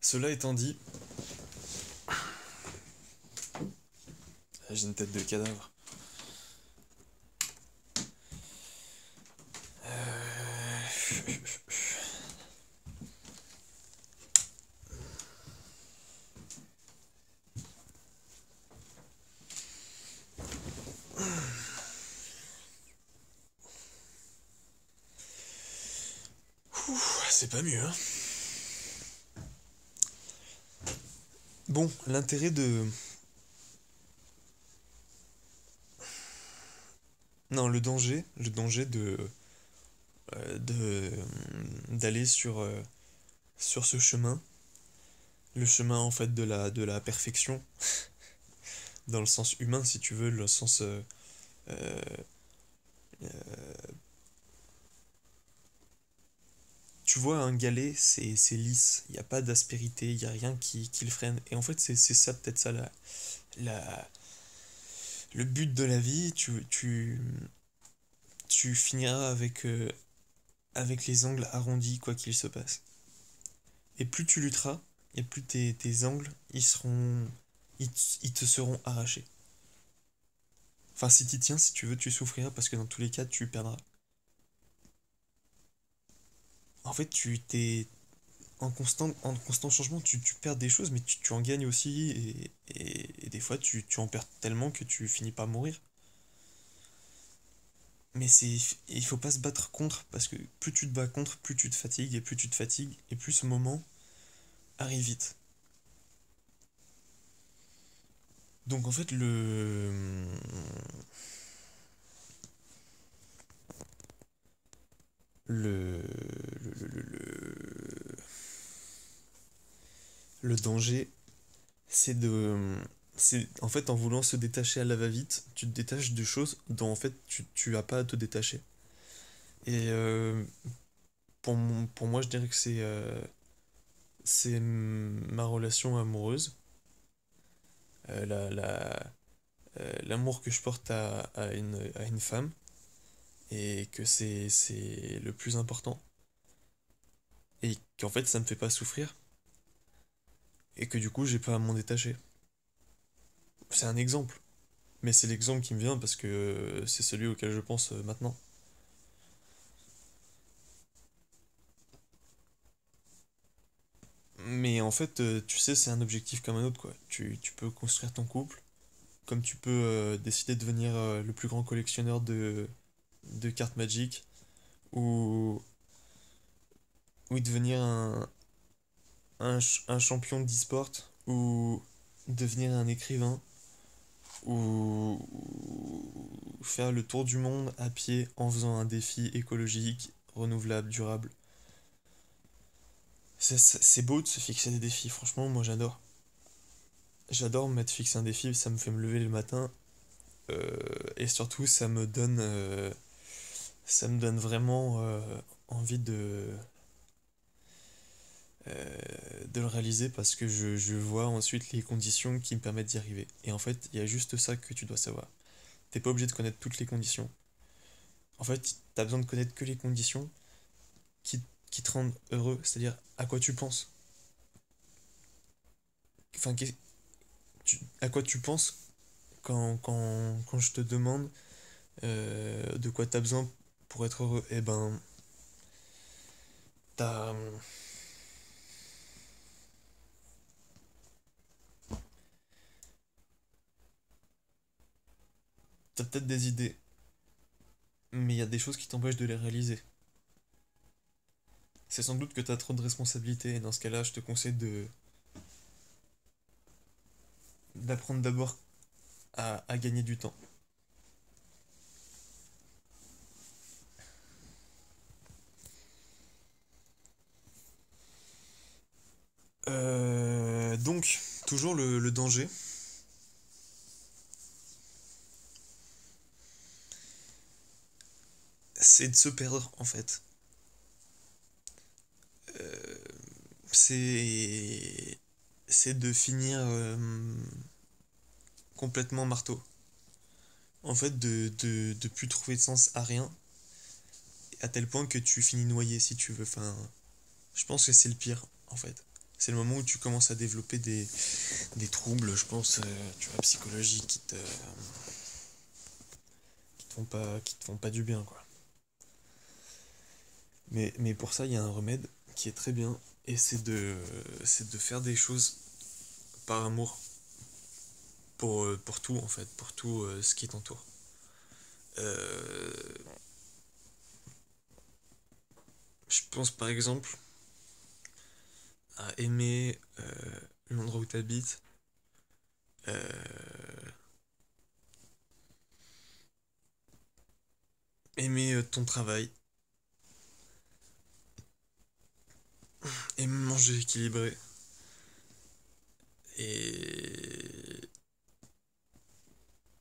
Cela étant dit, j'ai une tête de cadavre. C'est pas mieux, hein. Bon, l'intérêt de... Non, le danger de d'aller sur ce chemin, le chemin en fait de la perfection, dans le sens humain si tu veux, le sens euh, tu vois un galet c'est lisse, il n'y a pas d'aspérité, il n'y a rien qui le freine. Et en fait c'est ça peut-être ça la le but de la vie, tu finiras avec les angles arrondis quoi qu'il se passe. Et plus tu lutteras, et plus tes angles, ils te seront arrachés. Enfin, si t'y tiens, si tu veux, tu souffriras parce que dans tous les cas, tu perdras. En fait, tu t'es en constant changement, tu perds des choses, mais tu en gagnes aussi, et des fois, tu en perds tellement que tu finis par mourir. Mais il faut pas se battre contre, parce que plus tu te bats contre, plus tu te fatigues, et plus tu te fatigues, et plus ce moment arrive vite. Donc en fait, le, le danger, c'est de... C'est, en fait, en voulant se détacher à la va-vite, tu te détaches de choses dont en fait tu as pas à te détacher. Et pour moi, je dirais que c'est ma relation amoureuse, l'amour que je porte à une femme, et que c'est le plus important. Et qu'en fait, ça me fait pas souffrir, et que du coup, j'ai pas à m'en détacher. C'est un exemple. Mais c'est l'exemple qui me vient parce que c'est celui auquel je pense maintenant. Mais en fait, tu sais, c'est un objectif comme un autre, quoi. Tu peux construire ton couple, comme tu peux décider de devenir le plus grand collectionneur de cartes Magic, ou, ou devenir un champion d'e-sport, ou devenir un écrivain, ou faire le tour du monde à pied en faisant un défi écologique, renouvelable, durable. C'est beau de se fixer des défis, franchement, moi j'adore. J'adore me mettre fixer un défi, ça me fait me lever le matin, et surtout ça me donne vraiment envie de le réaliser parce que je vois ensuite les conditions qui me permettent d'y arriver. Et en fait, il y a juste ça que tu dois savoir. T'es pas obligé de connaître toutes les conditions. En fait, t'as besoin de connaître que les conditions qui te rendent heureux, c'est-à-dire à quoi tu penses. Enfin, à quoi tu penses quand je te demande de quoi t'as besoin pour être heureux. Eh ben, t'as, t'as peut-être des idées, mais il y a des choses qui t'empêchent de les réaliser. C'est sans doute que t'as trop de responsabilités, et dans ce cas-là, je te conseille d'apprendre d'abord à gagner du temps. Donc, toujours le danger, c'est de se perdre en fait. Euh, c'est c'est de finir complètement marteau. En fait, de plus trouver de sens à rien, à tel point que tu finis noyé si tu veux. Enfin, je pense que c'est le pire en fait. C'est le moment où tu commences à développer des troubles, je pense, tu vois, psychologiques qui te font pas du bien, quoi. Mais pour ça, il y a un remède qui est très bien, et c'est de faire des choses par amour pour tout, en fait, pour tout ce qui t'entoure. Euh, je pense par exemple à aimer l'endroit où tu habites, aimer ton travail, aimer manger équilibré, et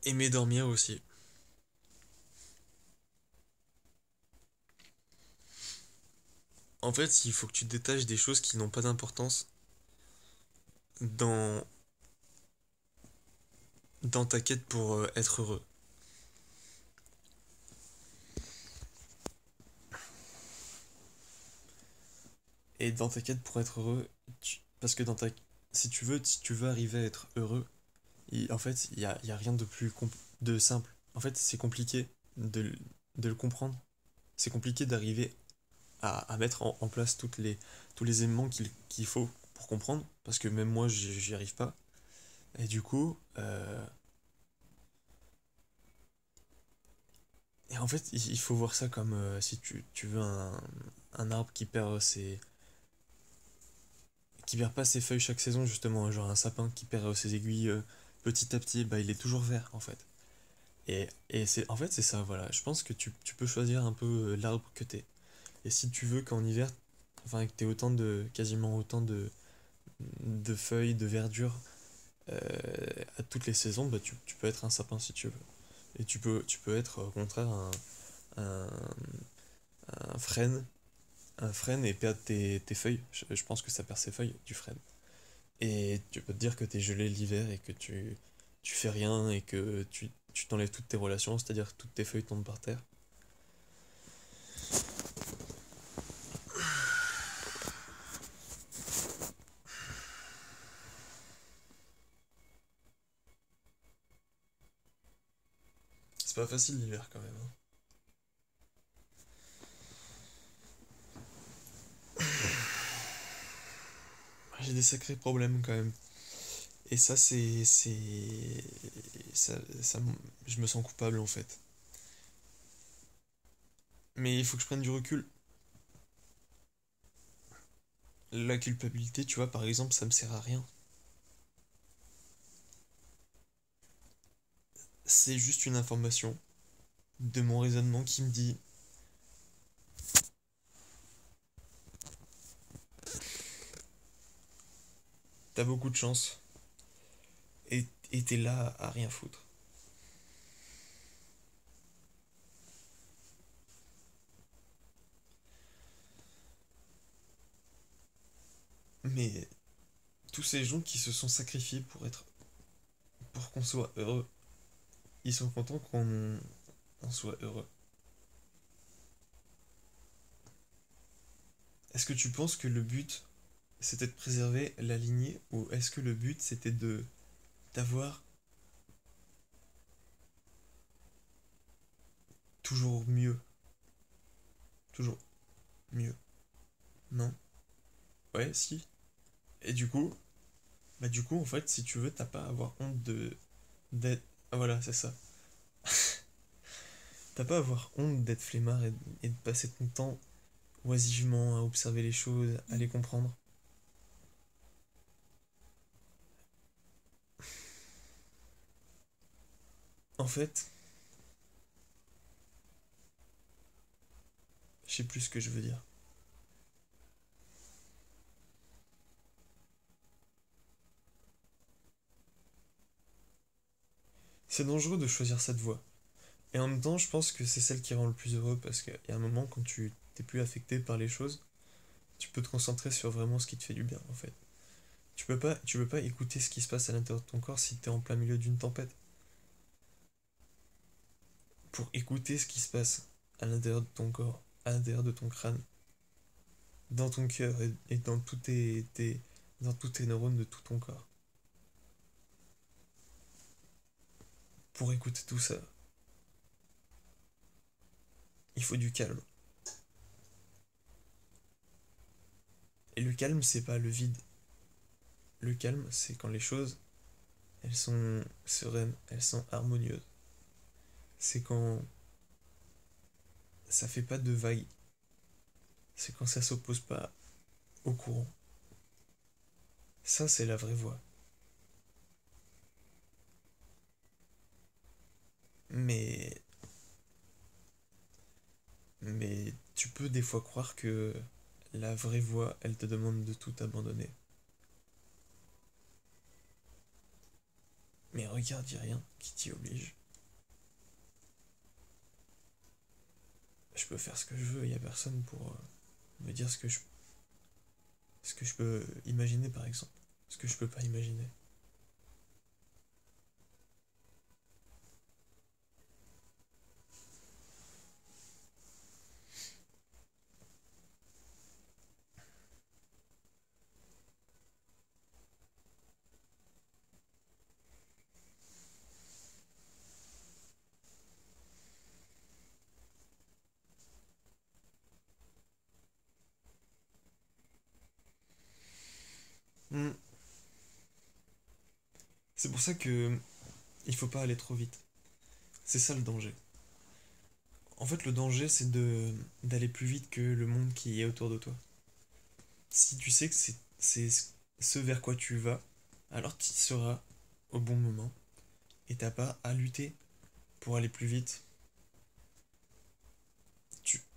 aimer dormir aussi. En fait, il faut que tu te détaches des choses qui n'ont pas d'importance dans, dans ta quête pour être heureux. Et dans ta quête pour être heureux, parce que si tu veux arriver à être heureux, en fait, il y a rien de de simple. En fait, c'est compliqué de le comprendre. C'est compliqué d'arriver à mettre en place tous les éléments qu'il faut pour comprendre, parce que même moi, j'y arrive pas. Et du coup, et en fait, il faut voir ça comme si tu veux un arbre qui perd pas ses feuilles chaque saison, justement, genre un sapin qui perd ses aiguilles petit à petit, bah il est toujours vert en fait. Et en fait, c'est ça, voilà. Je pense que tu peux choisir un peu l'arbre que t'es. Et si tu veux qu'en hiver, enfin que t'aies quasiment autant de feuilles, de verdure euh, à toutes les saisons, bah tu peux être un sapin si tu veux. Et tu peux être au contraire un, un frêne, un frêne et perdre tes feuilles. Je pense que ça perd ses feuilles, du frêne. Et tu peux te dire que t'es gelé l'hiver et que tu fais rien et que tu t'enlèves toutes tes relations, c'est-à-dire que toutes tes feuilles tombent par terre. C'est pas facile l'hiver quand même, hein. J'ai des sacrés problèmes quand même. Et ça, je me sens coupable en fait. Mais il faut que je prenne du recul. La culpabilité, tu vois, par exemple, ça me sert à rien. C'est juste une information de mon raisonnement qui me dit t'as beaucoup de chance et t'es là à rien foutre. Mais tous ces gens qui se sont sacrifiés pour qu'on soit heureux, ils sont contents qu'on on soit heureux. Est-ce que tu penses que le but c'était de préserver la lignée ou est-ce que le but c'était de d'avoir toujours mieux, toujours mieux? Non? Ouais, si. Et du coup en fait si tu veux t'as pas à avoir honte de d'être ah, voilà, c'est ça. T'as pas à avoir honte d'être flemmard et de passer ton temps oisivement à observer les choses, à les comprendre. En fait, je sais plus ce que je veux dire. C'est dangereux de choisir cette voie. Et en même temps, je pense que c'est celle qui rend le plus heureux parce qu'il y a un moment quand tu t'es plus affecté par les choses, tu peux te concentrer sur vraiment ce qui te fait du bien en fait. Tu peux pas écouter ce qui se passe à l'intérieur de ton corps si t'es en plein milieu d'une tempête. Pour écouter ce qui se passe à l'intérieur de ton corps, à l'intérieur de ton crâne, dans ton cœur et dans tous tes dans tous tes neurones de tout ton corps. Pour écouter tout ça, il faut du calme. Et le calme, c'est pas le vide. Le calme, c'est quand les choses, elles sont sereines, elles sont harmonieuses. C'est quand ça fait pas de vagues. C'est quand ça s'oppose pas au courant. Ça, c'est la vraie voie. Mais, mais tu peux des fois croire que la vraie voie, elle te demande de tout abandonner. Mais regarde, y a rien qui t'y oblige. Je peux faire ce que je veux, y a personne pour me dire ce que je peux imaginer par exemple. Ce que je peux pas imaginer. Hmm. C'est pour ça que il faut pas aller trop vite. C'est ça le danger. En fait, le danger, c'est de d'aller plus vite que le monde qui est autour de toi. Si tu sais que c'est ce vers quoi tu vas, alors tu y seras au bon moment. Et t'as pas à lutter pour aller plus vite.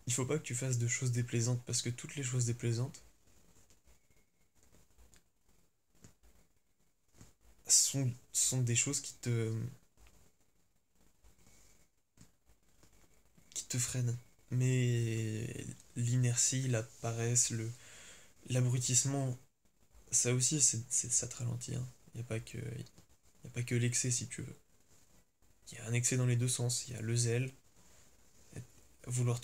Il faut pas que tu fasses de choses déplaisantes parce que toutes les choses déplaisantes sont des choses qui te freinent. Mais l'inertie, la paresse, l'abrutissement, ça aussi, ça te ralentit. Hein. Il n'y a pas que, y a pas que l'excès si tu veux. Il y a un excès dans les deux sens. Il y a le zèle, vouloir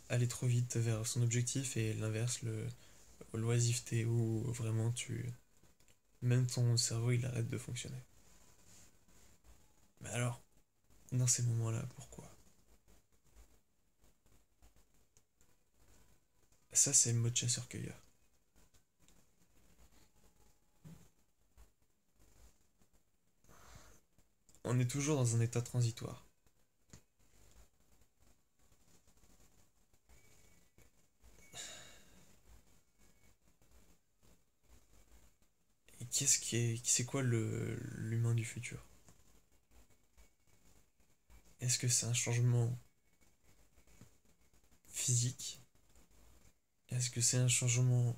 aller trop vite vers son objectif, et l'inverse, l'oisiveté, où vraiment même ton cerveau, il arrête de fonctionner. Mais alors, dans ces moments-là, pourquoi? Ça, c'est le mode chasseur-cueilleur. On est toujours dans un état transitoire. Et c'est quoi l'humain du futur? Est-ce que c'est un changement physique? Est-ce que c'est un changement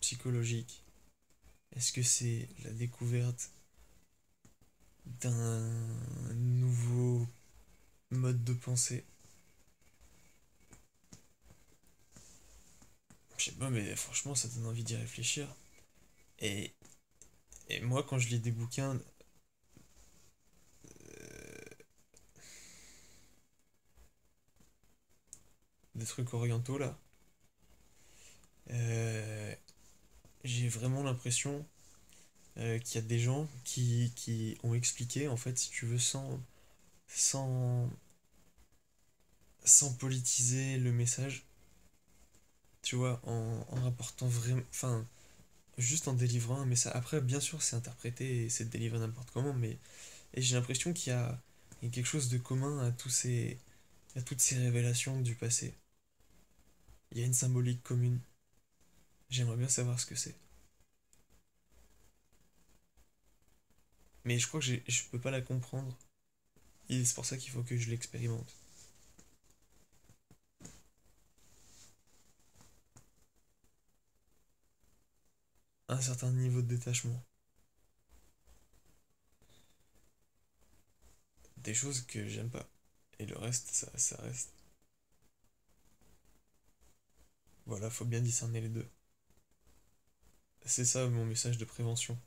psychologique? Est-ce que c'est la découverte d'un nouveau mode de pensée? Je sais pas, mais franchement, ça donne envie d'y réfléchir. Et, et moi, quand je lis des bouquins, des trucs orientaux là, euh, j'ai vraiment l'impression qu'il y a des gens qui ont expliqué, en fait, si tu veux, sans, sans politiser le message, tu vois, en rapportant vraiment, enfin, juste en délivrant un message. Après, bien sûr, c'est interprété et c'est délivré n'importe comment, mais et j'ai l'impression il y a quelque chose de commun à toutes ces révélations du passé. Il y a une symbolique commune. J'aimerais bien savoir ce que c'est. Mais je crois que je peux pas la comprendre. Et c'est pour ça qu'il faut que je l'expérimente. Un certain niveau de détachement. Des choses que j'aime pas. Et le reste, ça reste. Voilà, faut bien discerner les deux. C'est ça mon message de prévention.